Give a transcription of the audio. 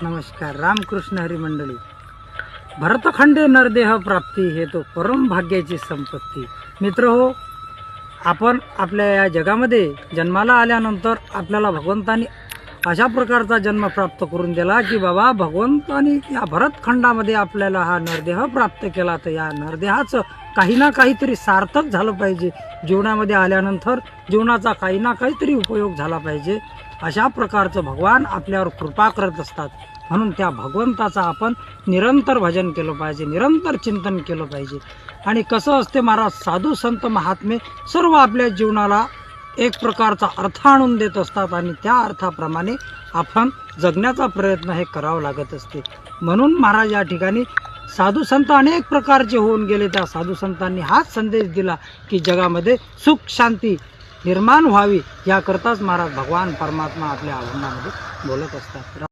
नमस्कार. रामकृष्ण हरी मंडळी. भरतखंडे नरदेह प्राप्ती हे तो परम भाग्याची संपत्ती. मित्र हो, आपण आपल्या या जगामध्ये जन्माला आल्यानंतर आपल्याला भगवंतानी अशा प्रकारचा जन्म प्राप्त करून दिला की बाबा भगवंतानी या भरतखंडामध्ये आपल्याला हा नरदेह प्राप्त केला, तर या नरदेहाचं काही ना काहीतरी सार्थक झालं पाहिजे. जीवनामध्ये आल्यानंतर जीवनाचा काही ना काहीतरी उपयोग झाला पाहिजे. अशा प्रकारचं भगवान आपल्यावर कृपा करत असतात. म्हणून त्या भगवंताचा आपण निरंतर भजन केलं पाहिजे, निरंतर चिंतन केलं पाहिजे. आणि कसं असते महाराज, साधू संत महात्मे सर्व आपल्या जीवनाला एक प्रकारचा अर्थ आणून देत असतात आणि त्या अर्थाप्रमाणे आपण जगण्याचा प्रयत्न हे करावा लागत असते. म्हणून महाराज या ठिकाणी साधू संत अनेक प्रकारचे होऊन गेले. त्या साधू संतांनी हाच संदेश दिला की जगामध्ये सुख शांती निर्माण व्हावी, याकरताच महाराज भगवान परमात्मा आपल्या अभंगामध्ये बोलत असतात.